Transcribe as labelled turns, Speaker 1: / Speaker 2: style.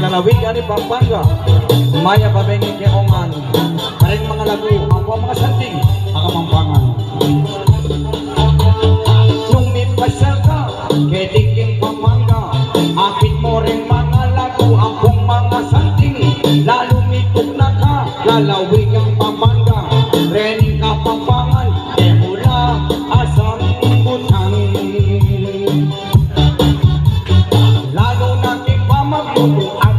Speaker 1: Kinalawig ani Pampanga, Maya Babengi Keongan, karing mga lagu, ang mga santing, mga Pampangan. Nung mipasal ka, kediking Pampanga, apit mo rin mga lagu, ang mga santing, lalo mitok na ka, lalawig ang Pampanga, rening ka Pampangan, mula asang butang. Lalo na kipamagluto